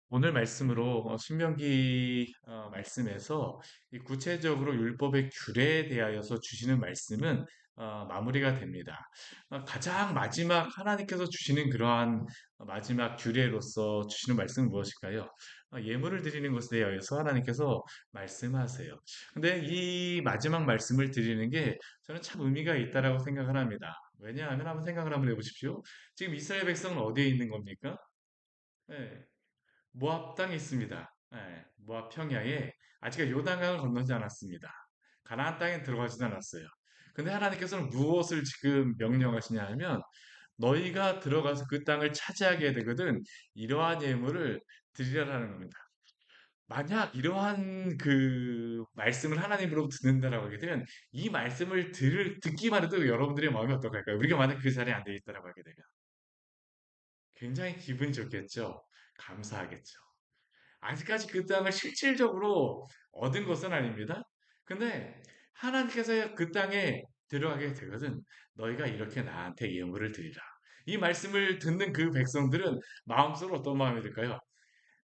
오늘 말씀으로 신명기 말씀에서 이 구체적으로 율법의 규례에 대하여서 주시는 말씀은 마무리가 됩니다. 가장 마지막 하나님께서 주시는 그러한 마지막 규례로서 주시는 말씀은 무엇일까요? 예물을 드리는 것에 대하여서 하나님께서 말씀하세요. 근데 이 마지막 말씀을 드리는 게 저는 참 의미가 있다라고 생각을 합니다. 왜냐하면 한번 생각을 한번 해보십시오. 지금 이스라엘 백성은 어디에 있는 겁니까? 네. 모압 땅에 있습니다. 예, 모압 평야에 아직 요단강을 건너지 않았습니다. 가나안 땅에 들어가지도 않았어요. 근데 하나님께서는 무엇을 지금 명령하시냐 하면 너희가 들어가서 그 땅을 차지하게 되거든 이러한 예물을 드리라는 겁니다. 만약 이러한 그 말씀을 하나님으로부터 듣는다라고 하게 되면 이 말씀을 듣기만 해도 여러분들의 마음이 어떡할까요? 우리가 만약 그 자리에 앉아 있다라고 하게 되면 굉장히 기분 좋겠죠? 감사하겠죠? 아직까지 그 땅을 실질적으로 얻은 것은 아닙니다. 근데 하나님께서 그 땅에 들어가게 되거든. 너희가 이렇게 나한테 예물을 드리라. 이 말씀을 듣는 그 백성들은 마음속으로 어떤 마음이 들까요?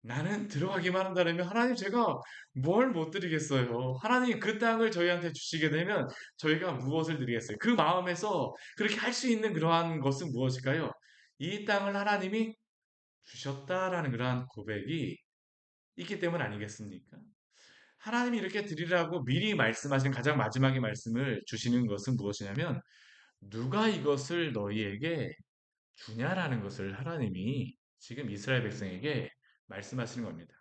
나는 들어가기만 한다면 하나님 제가 뭘 못 드리겠어요. 하나님 그 땅을 저희한테 주시게 되면 저희가 무엇을 드리겠어요? 그 마음에서 그렇게 할 수 있는 그러한 것은 무엇일까요? 이 땅을 하나님이 주셨다라는 그러한 고백이 있기 때문 아니겠습니까? 하나님이 이렇게 드리라고 미리 말씀하신 가장 마지막의 말씀을 주시는 것은 무엇이냐면 누가 이것을 너희에게 주냐라는 것을 하나님이 지금 이스라엘 백성에게 말씀하시는 겁니다.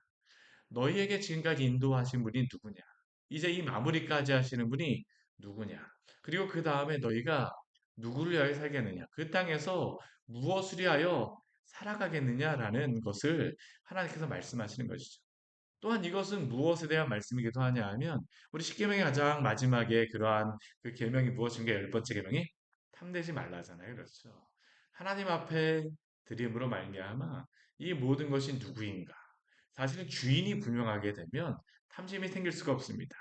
너희에게 지금까지 인도하신 분이 누구냐? 이제 이 마무리까지 하시는 분이 누구냐? 그리고 그 다음에 너희가 누구를 위하여 살겠느냐? 그 땅에서 무엇을 위하여 살아가겠느냐라는 것을 하나님께서 말씀하시는 것이죠. 또한 이것은 무엇에 대한 말씀이기도 하냐 하면 우리 십계명의 가장 마지막에 그러한 그 계명이 무엇인가 열 번째 계명이 탐내지 말라잖아요. 그렇죠. 하나님 앞에 드림으로 말미암아 이 모든 것이 누구인가? 사실은 주인이 분명하게 되면 탐심이 생길 수가 없습니다.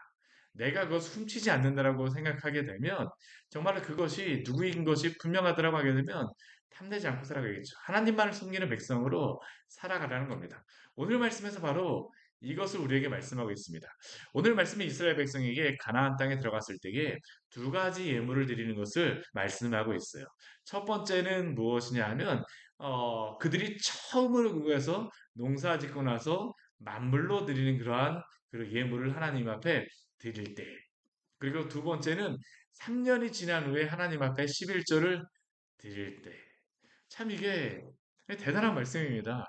내가 그것을 훔치지 않는다라고 생각하게 되면 정말로 그것이 누구인 것이 분명하더라고 하게 되면 탐내지 않고 살아가겠죠. 하나님만을 섬기는 백성으로 살아가라는 겁니다. 오늘 말씀에서 바로 이것을 우리에게 말씀하고 있습니다. 오늘 말씀이 이스라엘 백성에게 가나안 땅에 들어갔을 때에 두 가지 예물을 드리는 것을 말씀하고 있어요. 첫 번째는 무엇이냐 하면 그들이 처음으로 그거에서 농사 짓고 나서 만물로 드리는 그러한 그 예물을 하나님 앞에 드릴 때. 그리고 두 번째는 3년이 지난 후에 하나님 앞에 11조를 드릴 때. 참 이게 대단한 말씀입니다.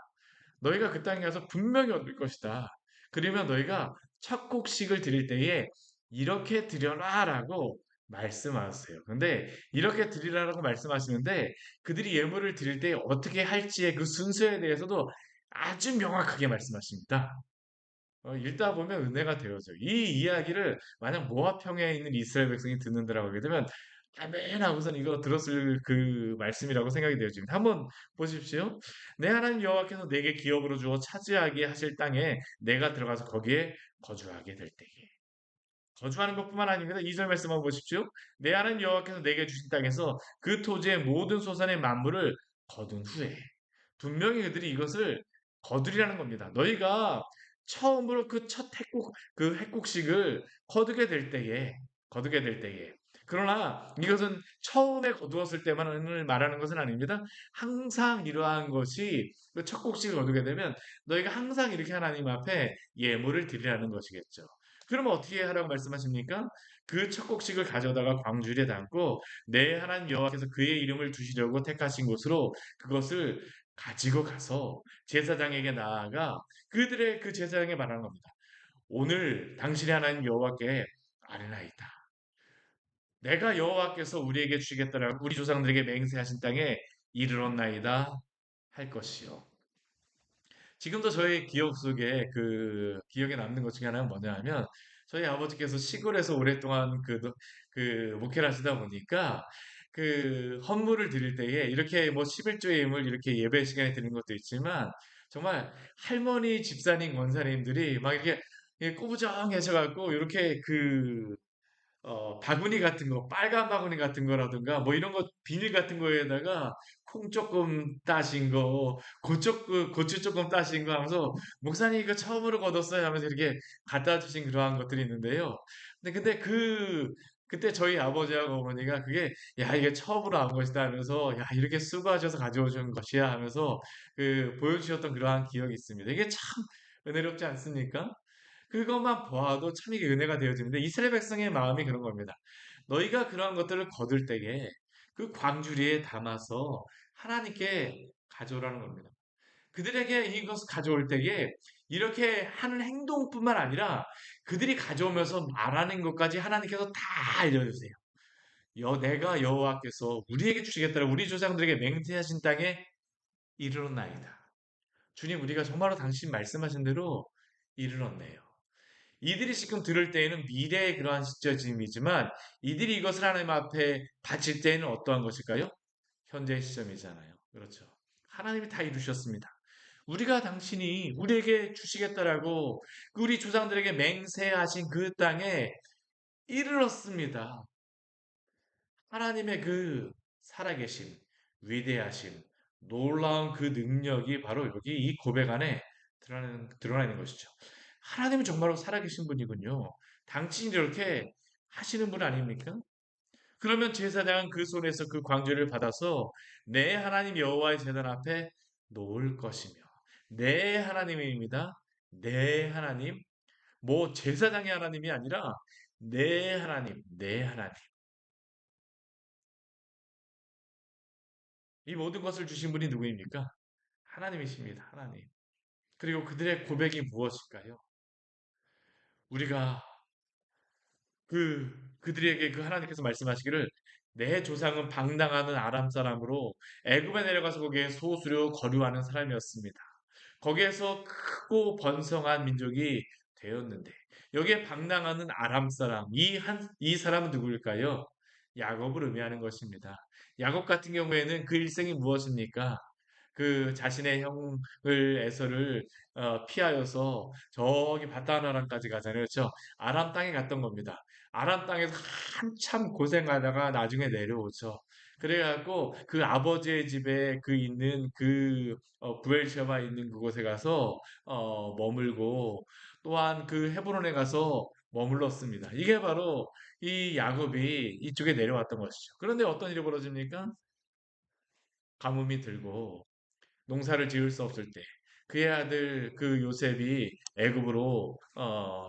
너희가 그 땅에 가서 분명히 얻을 것이다. 그러면 너희가 첫 곡식을 드릴 때에 이렇게 드려라라고 말씀하세요. 근데 이렇게 드리라라고 말씀하시는데 그들이 예물을 드릴 때 어떻게 할지의 그 순서에 대해서도 아주 명확하게 말씀하십니다. 읽다 보면 은혜가 되어져. 이 이야기를 만약 모압 평야에 있는 이스라엘 백성이 듣는다라고 하게 되면 아멘 하고선 이거 들었을 그 말씀이라고 생각이 되어집니다. 한번 보십시오. 내 하나님 여호와께서 내게 기업으로 주어 차지하게 하실 땅에 내가 들어가서 거기에 거주하게 될 때에. 거주하는 것뿐만 아닙니다. 2절 말씀 한번 보십시오. 내 하나님 여호와께서 내게 주신 땅에서 그 토지의 모든 소산의 만물을 거둔 후에 분명히 그들이 이것을 거두리라는 겁니다. 너희가 처음으로 그 첫 핵국식을 거두게 될 때에. 그러나 이것은 처음에 거두었을 때만을 말하는 것은 아닙니다. 항상 이러한 것이 그 첫 곡식을 거두게 되면 너희가 항상 이렇게 하나님 앞에 예물을 드리라는 것이겠죠. 그러면 어떻게 하라고 말씀하십니까? 그 첫 곡식을 가져다가 광주리에 담고 내 하나님 여호와께서 그의 이름을 두시려고 택하신 곳으로 그것을 가지고 가서 제사장에게 나아가 그들의 그 제사장에 말하는 겁니다. 오늘 당신의 하나님 여호와께 아뢰나이다. 내가 여호와께서 우리에게 주시겠다라고 우리 조상들에게 맹세하신 땅에 이르렀나이다 할 것이요. 지금도 저의 기억 속에 그 기억에 남는 것 중에 하나는 뭐냐 하면 저희 아버지께서 시골에서 오랫동안 그 목회를 하시다 보니까 그 헌물을 드릴 때에 이렇게 뭐 11조의 예물 이렇게 예배 시간에 드리는 것도 있지만 정말 할머니 집사님 권사님들이 막 이렇게 꾸부정해져갖고 이렇게 그 바구니 같은 거, 빨간 바구니 같은 거라든가, 뭐 이런 거, 비닐 같은 거에다가 콩 조금 따신 거, 고추 조금 따신 거 하면서 목사님 이거 처음으로 거뒀어요 하면서 이렇게 갖다 주신 그러한 것들이 있는데요. 근데 그때 저희 아버지하고 어머니가 그게 야 이게 처음으로 한 것이다 하면서 야 이렇게 수고하셔서 가져오신 것이야 하면서 보여주셨던 그러한 기억이 있습니다. 이게 참 은혜롭지 않습니까? 그것만 보아도 참 이게 은혜가 되어지는데 이스라엘 백성의 마음이 그런 겁니다. 너희가 그러한 것들을 거둘 때에 그 광주리에 담아서 하나님께 가져오라는 겁니다. 그들에게 이것을 가져올 때에 이렇게 하는 행동뿐만 아니라 그들이 가져오면서 말하는 것까지 하나님께서 다 알려주세요. 내가 여호와께서 우리에게 주시겠다라 우리 조상들에게 맹세하신 땅에 이르렀나이다. 주님, 우리가 정말로 당신 말씀하신 대로 이르렀네요. 이들이 지금 들을 때에는 미래의 그러한 시점이지만 이들이 이것을 하나님 앞에 바칠 때에는 어떠한 것일까요? 현재의 시점이잖아요. 그렇죠. 하나님이 다 이루셨습니다. 우리가 당신이 우리에게 주시겠다라고 우리 조상들에게 맹세하신 그 땅에 이르렀습니다. 하나님의 그 살아계심, 위대하심, 놀라운 그 능력이 바로 여기 이 고백 안에 드러나는 것이죠. 하나님은 정말로 살아계신 분이군요. 당신이 이렇게 하시는 분 아닙니까? 그러면 제사장은 그 손에서 그 광제를 받아서 내 하나님 여호와의 제단 앞에 놓을 것이며 내 하나님입니다. 내 하나님, 뭐 제사장의 하나님이 아니라 내 하나님, 내 하나님. 이 모든 것을 주신 분이 누구입니까? 하나님이십니다. 하나님. 그리고 그들의 고백이 무엇일까요? 우리가 그들에게 그 하나님께서 말씀하시기를 내 조상은 방랑하는 아람 사람으로 애굽에 내려가서 거기에 소수로 거류하는 사람이었습니다. 거기에서 크고 번성한 민족이 되었는데 여기에 방랑하는 아람 사람 이 사람은 누구일까요? 야곱을 의미하는 것입니다. 야곱 같은 경우에는 그 일생이 무엇입니까? 그 자신의 형을 에서를 피하여서 저기 바다나람까지 가잖아요. 그렇죠? 아람 땅에 갔던 겁니다. 아람 땅에서 한참 고생하다가 나중에 내려오죠. 그래갖고 그 아버지의 집에 그 있는 부엘셰바 있는 그곳에 가서 머물고 또한 그 헤브론에 가서 머물렀습니다. 이게 바로 이 야곱이 이쪽에 내려왔던 것이죠. 그런데 어떤 일이 벌어집니까? 가뭄이 들고 농사를 지을 수 없을 때 그의 아들 그 요셉이 애굽으로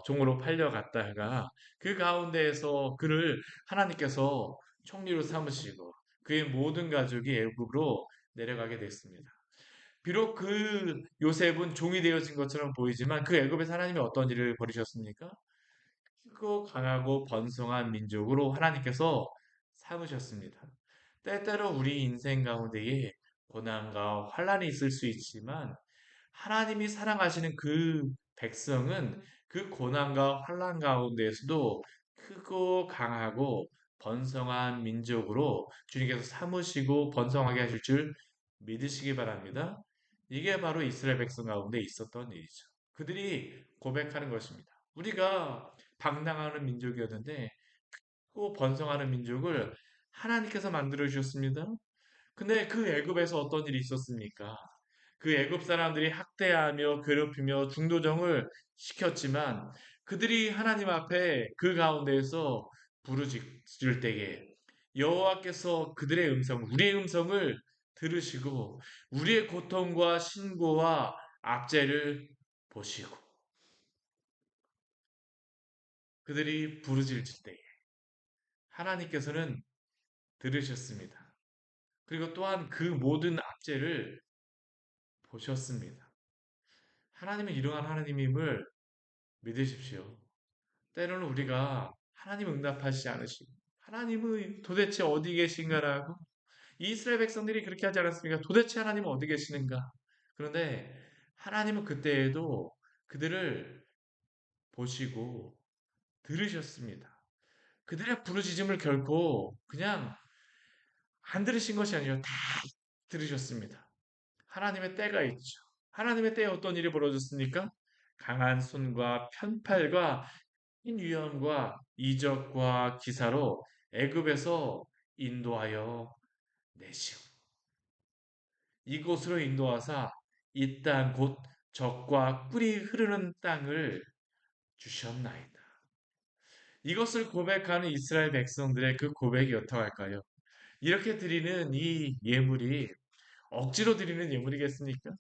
종으로 팔려갔다가 그 가운데에서 그를 하나님께서 총리로 삼으시고 그의 모든 가족이 애굽으로 내려가게 됐습니다. 비록 그 요셉은 종이 되어진 것처럼 보이지만 그 애굽에서 하나님이 어떤 일을 벌이셨습니까? 크고 강하고 번성한 민족으로 하나님께서 삼으셨습니다. 때때로 우리 인생 가운데에 고난과 환란이 있을 수 있지만 하나님이 사랑하시는 그 백성은 그 고난과 환란 가운데에서도 크고 강하고 번성한 민족으로 주님께서 삼으시고 번성하게 하실 줄 믿으시기 바랍니다. 이게 바로 이스라엘 백성 가운데 있었던 일이죠. 그들이 고백하는 것입니다. 우리가 방랑하는 민족이었는데 또 번성하는 민족을 하나님께서 만들어 주셨습니다. 근데 그 애굽에서 어떤 일이 있었습니까? 그 애굽 사람들이 학대하며 괴롭히며 중도정을 시켰지만 그들이 하나님 앞에 그 가운데에서 부르짖을 때에 여호와께서 그들의 음성, 우리의 음성을 들으시고 우리의 고통과 신고와 압제를 보시고 그들이 부르짖을 때에 하나님께서는 들으셨습니다. 그리고 또한 그 모든 압제를 보셨습니다. 하나님은 이러한 하나님임을 믿으십시오. 때로는 우리가 하나님 응답하시지 않으시고 하나님은 도대체 어디 계신가라고 이스라엘 백성들이 그렇게 하지 않았습니까? 도대체 하나님은 어디 계시는가? 그런데 하나님은 그때에도 그들을 보시고 들으셨습니다. 그들의 부르짖음을 결코 그냥 안 들으신 것이 아니라 다 들으셨습니다. 하나님의 때가 있죠. 하나님의 때에 어떤 일이 벌어졌습니까? 강한 손과 편팔과 흰 위험과 이적과 기사로 애굽에서 인도하여 내시고 이곳으로 인도하사 이 땅 곧 젖과 꿀이 흐르는 땅을 주셨나이다. 이것을 고백하는 이스라엘 백성들의 그 고백이 어떠할까요? 이렇게 드리는 이 예물이 억지로 드리는 예물이겠습니까?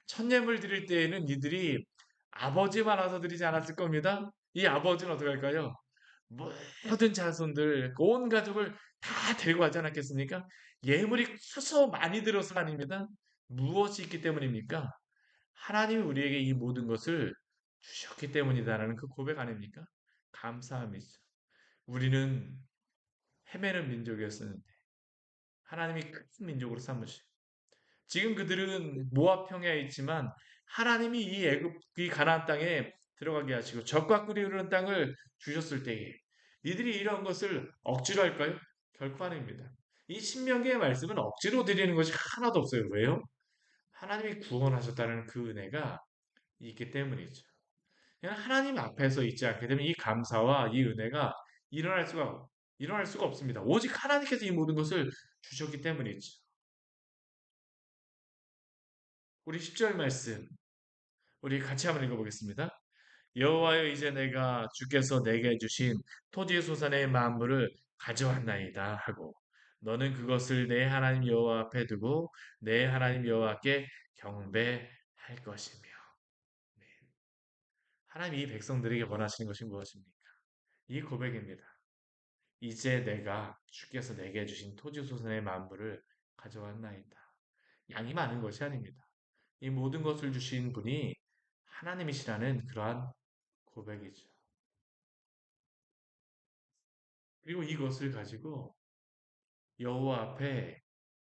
첫 예물 드릴 때에는 이들이 아버지 많아서 드리지 않았을 겁니다. 이 아버지는 어떻게 할까요? 모든 자손들, 온 가족을 다 데리고 가지 않았겠습니까? 예물이 커서 많이 들어서 아닙니다. 무엇이 있기 때문입니까? 하나님이 우리에게 이 모든 것을 주셨기 때문이다라는 그 고백 아닙니까? 감사함이죠. 우리는 헤매는 민족이었었는데 하나님이 큰 민족으로 삼으시고 지금 그들은 모압 평야에 있지만 하나님이 이 애굽 이 가나안 땅에 들어가게 하시고 젖과 꿀이 흐르는 땅을 주셨을 때에 이들이 이런 것을 억지로 할까요? 결코 아닙니다. 이 신명기의 말씀은 억지로 드리는 것이 하나도 없어요. 왜요? 하나님이 구원하셨다는 그 은혜가 있기 때문이죠. 그냥 하나님 앞에서 있지 않게 되면 이 감사와 이 은혜가 일어날 수가 일어날 수가 없습니다. 오직 하나님께서 이 모든 것을 주셨기 때문이죠. 우리 10절 말씀 우리 같이 한번 읽어보겠습니다. 여호와여 이제 내가 주께서 내게 주신 토지 소산의 만물을 가져왔나이다 하고 너는 그것을 내 하나님 여호와 앞에 두고 내 하나님 여호와께 경배할 것이며 네. 하나님 이 백성들에게 원하시는 것이 무엇입니까? 이 고백입니다. 이제 내가 주께서 내게 주신 토지 소산의 만물을 가져왔나이다. 양이 많은 것이 아닙니다. 이 모든 것을 주신 분이 하나님이시라는 그러한 고백이죠. 그리고 이것을 가지고 여호와 앞에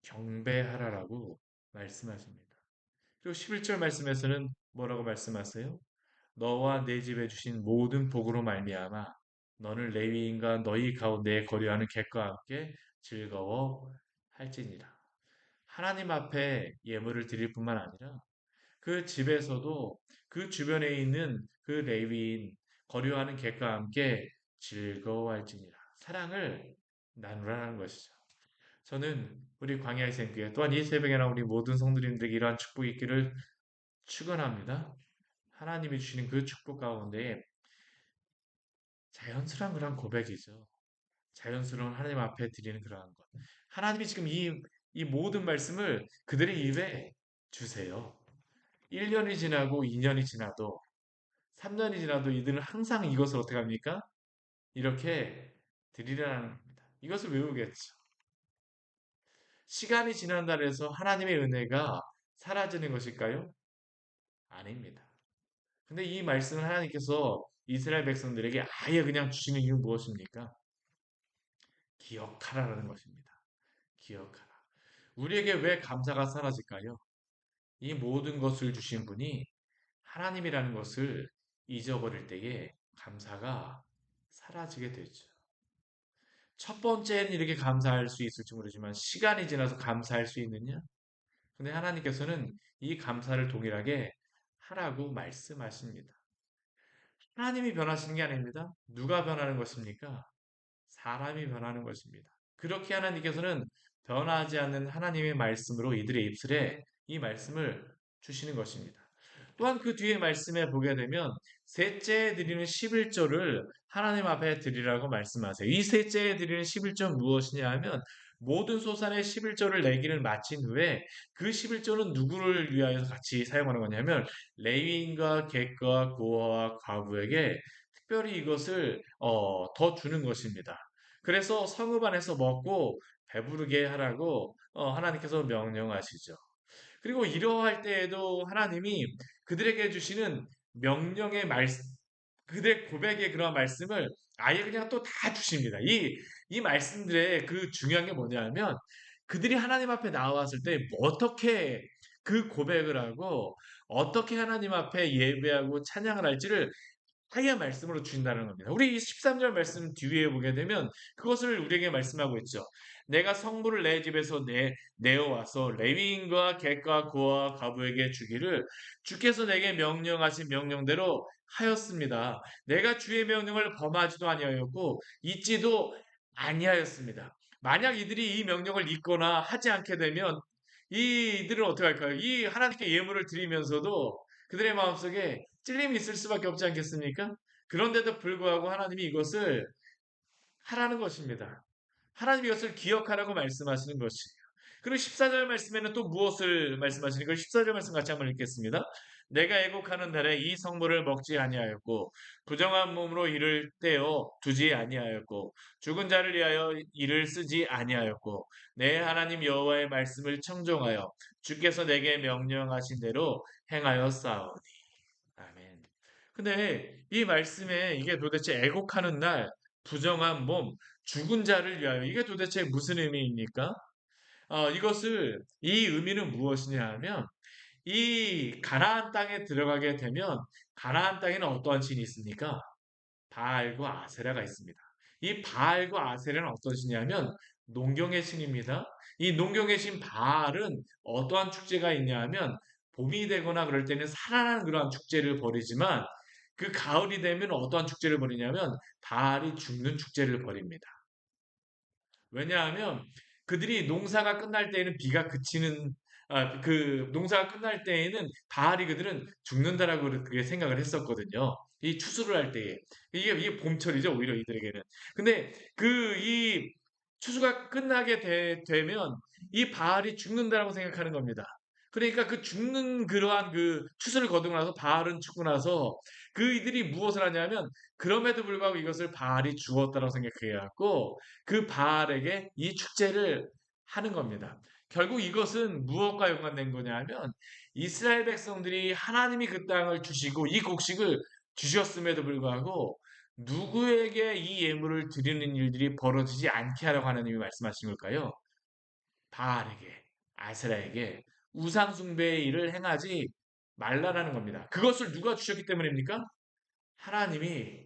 경배하라라고 말씀하십니다. 그리고 11절 말씀에서는 뭐라고 말씀하세요? 너와 내 집에 주신 모든 복으로 말미암아 너는 레위인과 너희 가운데에 거류하는 객과 함께 즐거워할지니라. 하나님 앞에 예물을 드릴 뿐만 아니라 그 집에서도 그 주변에 있는 그 레위인 거류하는 객과 함께 즐거워할지니라. 사랑을 나누라는 것이죠. 저는 우리 광야의 생교회 또한 이 새벽에나 우리 모든 성도님들에게 이러한 축복이 있기를 축원합니다. 하나님이 주시는 그 축복 가운데 자연스러운 그런 고백이죠. 자연스러운 하나님 앞에 드리는 그러한 것. 하나님이 지금 이 모든 말씀을 그들의 입에 주세요. 1년이 지나고 2년이 지나도 3년이 지나도 이들은 항상 이것을 어떻게 합니까? 이렇게 드리라는 겁니다. 이것을 외우겠죠. 시간이 지난다고 해서 하나님의 은혜가 사라지는 것일까요? 아닙니다. 근데 이 말씀을 하나님께서 이스라엘 백성들에게 아예 그냥 주시는 이유는 무엇입니까? 기억하라는 것입니다. 기억하라. 우리에게 왜 감사가 사라질까요? 이 모든 것을 주신 분이 하나님이라는 것을 잊어버릴 때에 감사가 사라지게 되죠. 첫 번째는 이렇게 감사할 수 있을지 모르지만 시간이 지나서 감사할 수 있느냐? 근데 하나님께서는 이 감사를 동일하게 하라고 말씀하십니다. 하나님이 변하시는 게 아닙니다. 누가 변하는 것입니까? 사람이 변하는 것입니다. 그렇게 하나님께서는 변하지 않는 하나님의 말씀으로 이들의 입술에 이 말씀을 주시는 것입니다. 또한 그 뒤에 말씀에 보게 되면 셋째에 드리는 11조를 하나님 앞에 드리라고 말씀하세요. 이 셋째에 드리는 11조 무엇이냐 하면 모든 소산의 11조를 내기를 마친 후에 그 11조는 누구를 위하여 같이 사용하는 거냐면 레위인과 객과 고아와 과부에게 특별히 이것을 더 주는 것입니다. 그래서 성읍 안에서 먹고 배부르게 하라고 하나님께서 명령하시죠. 그리고 이러할 때에도 하나님이 그들에게 주시는 명령의 말씀, 그들의 고백의 그런 말씀을 아예 그냥 또 다 주십니다. 이 말씀들의 그 중요한 게 뭐냐면 그들이 하나님 앞에 나왔을 때 어떻게 그 고백을 하고 어떻게 하나님 앞에 예배하고 찬양을 할지를 아예 말씀으로 주신다는 겁니다. 우리 이 13절 말씀 뒤에 보게 되면 그것을 우리에게 말씀하고 있죠. 내가 성물을 내 집에서 내어와서 레위인과 객과 고아 과부에게 주기를 주께서 내게 명령하신 명령대로 하였습니다. 내가 주의 명령을 범하지도 아니하였고 잊지도 아니하였습니다. 만약 이들이 이 명령을 잊거나 하지 않게 되면 이들은 어떻게 할까요? 이 하나님께 예물을 드리면서도 그들의 마음속에 찔림이 있을 수밖에 없지 않겠습니까? 그런데도 불구하고 하나님이 이것을 하라는 것입니다. 하나님이 이것을 기억하라고 말씀하시는 것이에요. 그리고 14절 말씀에는 또 무엇을 말씀하시는 걸 14절 말씀 같이 한번 읽겠습니다. 내가 애곡하는 날에 이 성물을 먹지 아니하였고 부정한 몸으로 이를 떼어 두지 아니하였고 죽은 자를 위하여 이를 쓰지 아니하였고 내 하나님 여호와의 말씀을 청종하여 주께서 내게 명령하신 대로 행하여 싸우니. 아멘. 근데 이 말씀에 이게 도대체 애곡하는 날, 부정한 몸, 죽은 자를 위하여 이게 도대체 무슨 의미입니까? 이것을 이 의미는 무엇이냐 하면 이 가나안 땅에 들어가게 되면 가나안 땅에는 어떠한 신이 있습니까? 바알과 아세라가 있습니다. 이 바알과 아세라는 어떤 신이냐면 농경의 신입니다. 이 농경의 신 바알은 어떠한 축제가 있냐 하면 봄이 되거나 그럴 때는 살아나는 그러한 축제를 벌이지만 그 가을이 되면 어떠한 축제를 벌이냐면 바알이 죽는 축제를 벌입니다. 왜냐하면 그들이 농사가 끝날 때에는 비가 그치는 그 농사가 끝날 때에는 바알이 그들은 죽는다라고 그렇게 생각을 했었거든요. 이 추수를 할 때에 이게 봄철이죠 오히려 이들에게는. 근데 그 이 추수가 끝나게 되면 이 바알이 죽는다라고 생각하는 겁니다. 그러니까 그 죽는 그러한 그 추수를 거두고 나서 바알은 죽고 나서 그 이들이 무엇을 하냐면 그럼에도 불구하고 이것을 바알이 죽었다라고 생각해갖고 그 바알에게 이 축제를 하는 겁니다. 결국 이것은 무엇과 연관된 거냐 하면 이스라엘 백성들이 하나님이 그 땅을 주시고 이 곡식을 주셨음에도 불구하고 누구에게 이 예물을 드리는 일들이 벌어지지 않게 하라고 하나님이 말씀하신 걸까요? 바알에게, 아세라에게 우상숭배의 일을 행하지 말라라는 겁니다. 그것을 누가 주셨기 때문입니까? 하나님이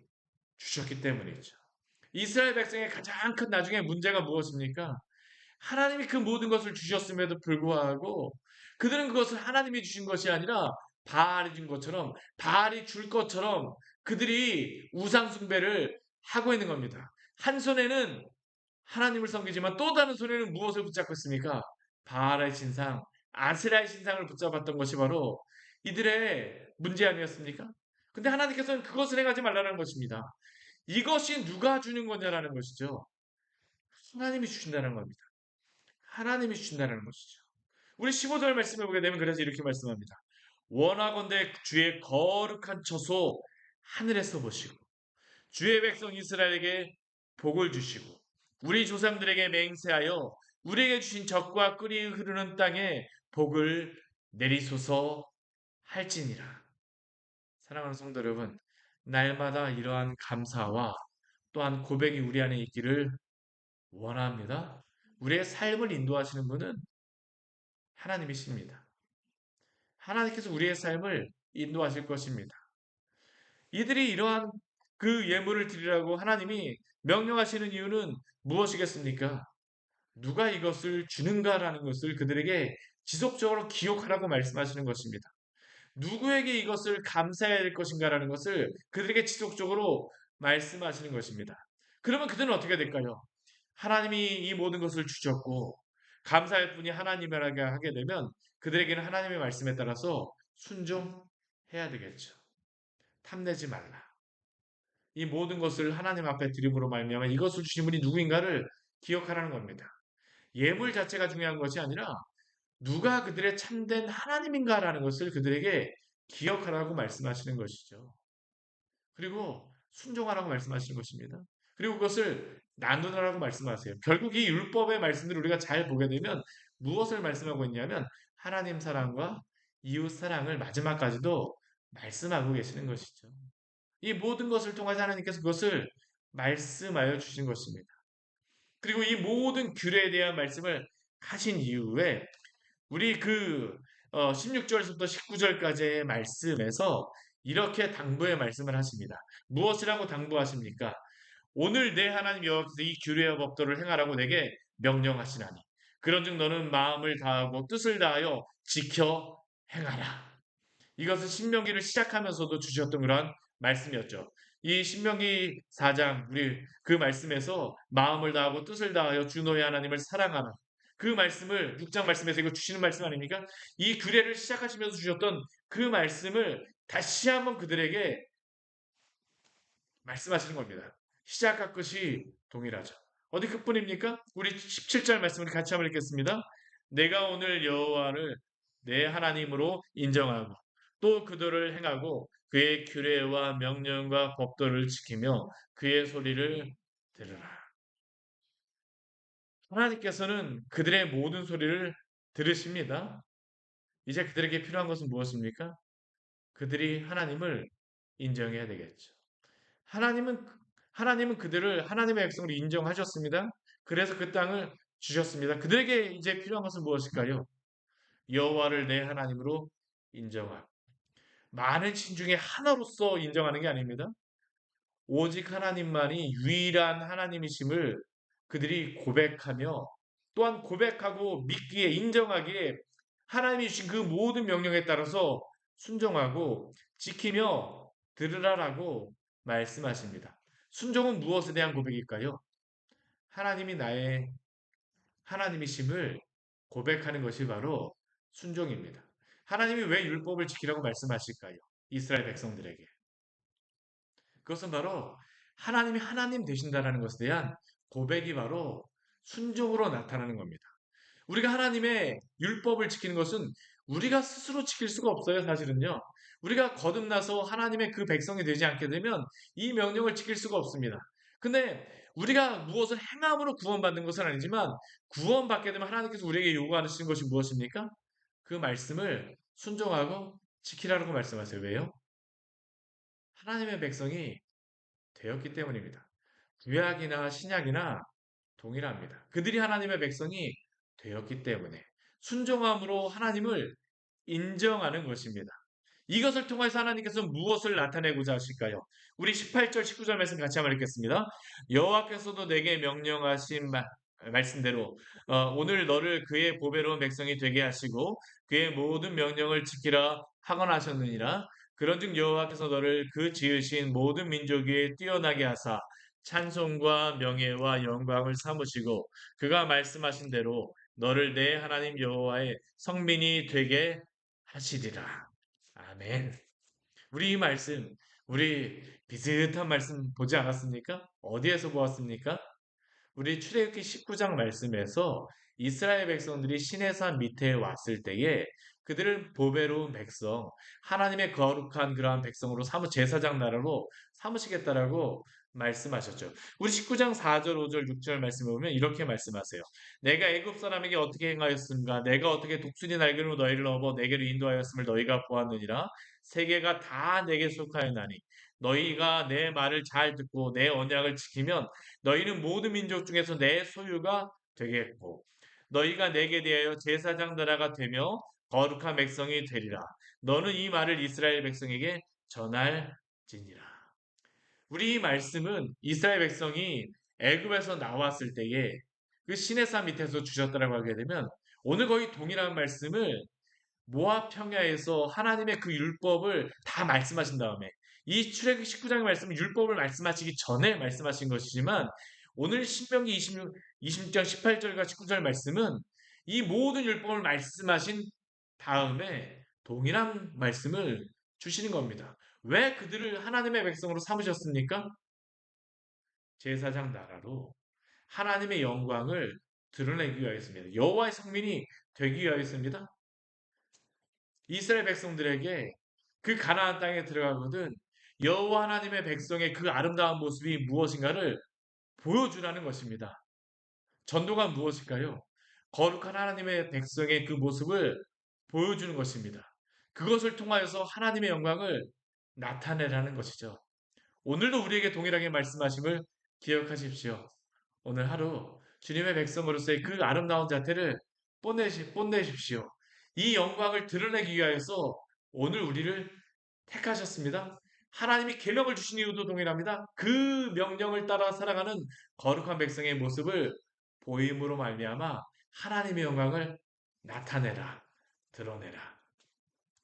주셨기 때문이죠. 이스라엘 백성의 가장 큰 나중에 문제가 무엇입니까? 하나님이 그 모든 것을 주셨음에도 불구하고 그들은 그것을 하나님이 주신 것이 아니라 바알이 준 것처럼 바알이 줄 것처럼 그들이 우상 숭배를 하고 있는 겁니다. 한 손에는 하나님을 섬기지만 또 다른 손에는 무엇을 붙잡고 있습니까? 바알의 신상, 아세라의 신상을 붙잡았던 것이 바로 이들의 문제 아니었습니까? 근데 하나님께서는 그것을 행하지 말라는 것입니다. 이것이 누가 주는 거냐라는 것이죠. 하나님이 주신다는 겁니다. 하나님이 주신다는 것이죠. 우리 15절 말씀을 보게 되면 그래서 이렇게 말씀합니다. 원하건대 주의 거룩한 처소 하늘에서 보시고 주의 백성 이스라엘에게 복을 주시고 우리 조상들에게 맹세하여 우리에게 주신 적과 꿀이 흐르는 땅에 복을 내리소서 할지니라. 사랑하는 성도 여러분, 날마다 이러한 감사와 또한 고백이 우리 안에 있기를 원합니다. 우리의 삶을 인도하시는 분은 하나님이십니다. 하나님께서 우리의 삶을 인도하실 것입니다. 이들이 이러한 그 예물을 드리라고 하나님이 명령하시는 이유는 무엇이겠습니까? 누가 이것을 주는가라는 것을 그들에게 지속적으로 기억하라고 말씀하시는 것입니다. 누구에게 이것을 감사해야 될 것인가라는 것을 그들에게 지속적으로 말씀하시는 것입니다. 그러면 그들은 어떻게 될까요? 하나님이 이 모든 것을 주셨고 감사할 분이 하나님이라고 하게 되면 그들에게는 하나님의 말씀에 따라서 순종해야 되겠죠. 탐내지 말라. 이 모든 것을 하나님 앞에 드림으로 말미암아 이것을 주신 분이 누구인가를 기억하라는 겁니다. 예물 자체가 중요한 것이 아니라 누가 그들의 참된 하나님인가라는 것을 그들에게 기억하라고 말씀하시는 것이죠. 그리고 순종하라고 말씀하시는 것입니다. 그리고 그것을 나누라고 말씀하세요. 결국 이 율법의 말씀들을 우리가 잘 보게 되면 무엇을 말씀하고 있냐면 하나님 사랑과 이웃 사랑을 마지막까지도 말씀하고 계시는 것이죠. 이 모든 것을 통해서 하나님께서 그것을 말씀하여 주신 것입니다. 그리고 이 모든 규례에 대한 말씀을 하신 이후에 우리 그 16절에서부터 19절까지의 말씀에서 이렇게 당부의 말씀을 하십니다. 무엇이라고 당부하십니까? 오늘 내 하나님 여호와께서 이 규례와 법도를 행하라고 내게 명령하시나니 그런즉 너는 마음을 다하고 뜻을 다하여 지켜 행하라. 이것은 신명기를 시작하면서도 주셨던 그러한 말씀이었죠. 이 신명기 4장 우리 그 말씀에서 마음을 다하고 뜻을 다하여 주 너의 하나님을 사랑하라. 그 말씀을 6장 말씀에서 이거 주시는 말씀 아닙니까? 이 규례를 시작하시면서 주셨던 그 말씀을 다시 한번 그들에게 말씀하시는 겁니다. 시작과 끝이 동일하죠. 어디 끝뿐입니까? 우리 17절 말씀을 같이 한번 읽겠습니다. 내가 오늘 여호와를 내 하나님으로 인정하고 또 그들을 행하고 그의 규례와 명령과 법도를 지키며 그의 소리를 들으라. 하나님께서는 그들의 모든 소리를 들으십니다. 이제 그들에게 필요한 것은 무엇입니까? 그들이 하나님을 인정해야 되겠죠. 하나님은 하나님은 그들을 하나님의 백성으로 인정하셨습니다. 그래서 그 땅을 주셨습니다. 그들에게 이제 필요한 것은 무엇일까요? 여호와를 내 하나님으로 인정하고 많은 신 중에 하나로서 인정하는 게 아닙니다. 오직 하나님만이 유일한 하나님이심을 그들이 고백하며 또한 고백하고 믿기에 인정하기에 하나님이 주신 그 모든 명령에 따라서 순종하고 지키며 들으라라고 말씀하십니다. 순종은 무엇에 대한 고백일까요? 하나님이 나의 하나님이심을 고백하는 것이 바로 순종입니다. 하나님이 왜 율법을 지키라고 말씀하실까요? 이스라엘 백성들에게. 그것은 바로 하나님이 하나님 되신다라는 것에 대한 고백이 바로 순종으로 나타나는 겁니다. 우리가 하나님의 율법을 지키는 것은 우리가 스스로 지킬 수가 없어요, 사실은요. 우리가 거듭나서 하나님의 그 백성이 되지 않게 되면 이 명령을 지킬 수가 없습니다. 근데 우리가 무엇을 행함으로 구원받는 것은 아니지만 구원받게 되면 하나님께서 우리에게 요구하시는 것이 무엇입니까? 그 말씀을 순종하고 지키라고 말씀하세요. 왜요? 하나님의 백성이 되었기 때문입니다. 구약이나 신약이나 동일합니다. 그들이 하나님의 백성이 되었기 때문에 순종함으로 하나님을 인정하는 것입니다. 이것을 통해서 하나님께서 무엇을 나타내고자 하실까요? 우리 18절, 19절 말씀 같이 한번 읽겠습니다. 여호와께서도 내게 명령하신 말씀대로 오늘 너를 그의 보배로운 백성이 되게 하시고 그의 모든 명령을 지키라 하거나 하셨느니라. 그런즉 여호와께서 너를 그 지으신 모든 민족 위에 뛰어나게 하사 찬송과 명예와 영광을 삼으시고 그가 말씀하신 대로 너를 내 하나님 여호와의 성민이 되게 하시리라. 아멘. 우리 이 말씀, 우리 비슷한 말씀 보지 않았습니까? 어디에서 보았습니까? 우리 출애굽기 19장 말씀에서 이스라엘 백성들이 시내산 밑에 왔을 때에 그들을 보배로운 백성, 하나님의 거룩한 그러한 백성으로 제사장 나라로 삼으시겠다라고 말씀하셨죠. 우리 19장 4절, 5절, 6절 말씀에 보면 이렇게 말씀하세요. 내가 애굽 사람에게 어떻게 행하였습니까? 내가 어떻게 독수리 날개로 너희를 업어 내게로 인도하였음을 너희가 보았느니라. 세계가 다 내게 속하였나니 너희가 내 말을 잘 듣고 내 언약을 지키면 너희는 모든 민족 중에서 내 소유가 되겠고 너희가 내게 대하여 제사장 나라가 되며 거룩한 백성이 되리라. 너는 이 말을 이스라엘 백성에게 전할지니라. 우리 이 말씀은 이스라엘 백성이 애굽에서 나왔을 때에 그 시내산 밑에서 주셨다라고 하게 되면 오늘 거의 동일한 말씀을 모압 평야에서 하나님의 그 율법을 다 말씀하신 다음에 이 출애굽기 19장의 말씀은 율법을 말씀하시기 전에 말씀하신 것이지만 오늘 신명기 26장 18절과 19절 말씀은 이 모든 율법을 말씀하신 다음에 동일한 말씀을 주시는 겁니다. 왜 그들을 하나님의 백성으로 삼으셨습니까? 제사장 나라로 하나님의 영광을 드러내기 위하였습니다. 여호와의 성민이 되기 위하였습니다. 이스라엘 백성들에게 그 가나안 땅에 들어가거든 여호와 하나님의 백성의 그 아름다운 모습이 무엇인가를 보여주라는 것입니다. 전도가 무엇일까요? 거룩한 하나님의 백성의 그 모습을 보여주는 것입니다. 그것을 통하여서 하나님의 영광을 나타내라는 것이죠. 오늘도 우리에게 동일하게 말씀하심을 기억하십시오. 오늘 하루 주님의 백성으로서의 그 아름다운 자태를 뽐내십시오. 이 영광을 드러내기 위하여서 오늘 우리를 택하셨습니다. 하나님이 계명을 주신 이유도 동일합니다. 그 명령을 따라 살아가는 거룩한 백성의 모습을 보임으로 말미암아 하나님의 영광을 나타내라, 드러내라.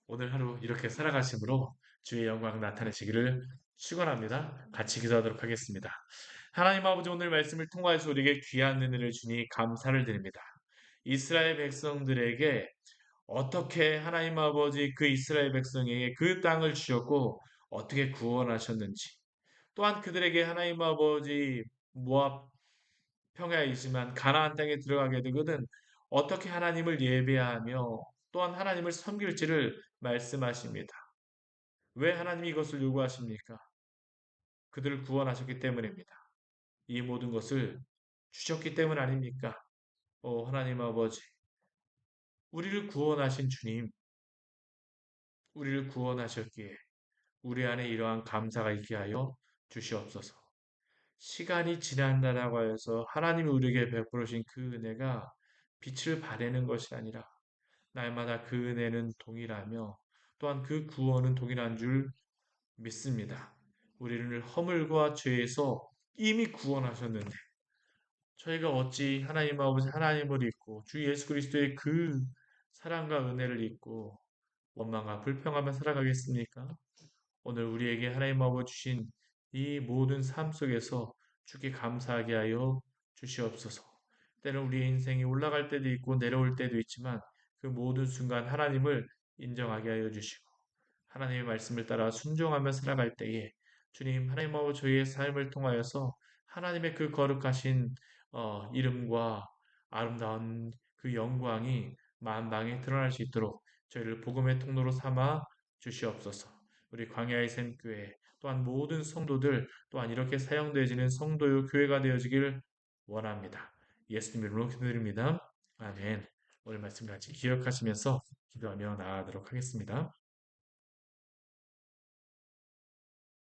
오늘 하루 이렇게 살아가심으로 주의 영광 나타내시기를 축원합니다. 같이 기도하도록 하겠습니다. 하나님 아버지 오늘 말씀을 통하여서 우리에게 귀한 은혜를 주니 감사를 드립니다. 이스라엘 백성들에게 어떻게 하나님 아버지 그 이스라엘 백성에게 그 땅을 주셨고 어떻게 구원하셨는지 또한 그들에게 하나님 아버지 모압 평야이지만 가나안 땅에 들어가게 되거든 어떻게 하나님을 예배하며 또한 하나님을 섬길지를 말씀하십니다. 왜 하나님이 이것을 요구하십니까? 그들을 구원하셨기 때문입니다. 이 모든 것을 주셨기 때문 아닙니까? 하나님 아버지, 우리를 구원하신 주님, 우리를 구원하셨기에 우리 안에 이러한 감사가 있게 하여 주시옵소서. 시간이 지난다라고 하여서 하나님이 우리에게 베풀으신 그 은혜가 빛을 발하는 것이 아니라 날마다 그 은혜는 동일하며 또한 그 구원은 동일한 줄 믿습니다. 우리를 허물과 죄에서 이미 구원하셨는데 저희가 어찌 하나님 아버지 하나님을 잊고 주 예수 그리스도의 그 사랑과 은혜를 잊고 원망과 불평하며 살아가겠습니까? 오늘 우리에게 하나님 아버지 주신 이 모든 삶 속에서 주께 감사하게 하여 주시옵소서. 때는 우리의 인생이 올라갈 때도 있고 내려올 때도 있지만 그 모든 순간 하나님을 인정하게 하여 주시고 하나님의 말씀을 따라 순종하며 살아갈 때에 주님 하나님 아버지 저희의 삶을 통하여서 하나님의 그 거룩하신 이름과 아름다운 그 영광이 만방에 드러날 수 있도록 저희를 복음의 통로로 삼아 주시옵소서. 우리 광야의 샘교회 또한 모든 성도들 또한 이렇게 사용되어지는 성도요 교회가 되어지길 원합니다. 예수님 이름으로 기도드립니다. 아멘. 오늘 말씀 같이 기억하시면서 기도하며 나아가도록 하겠습니다.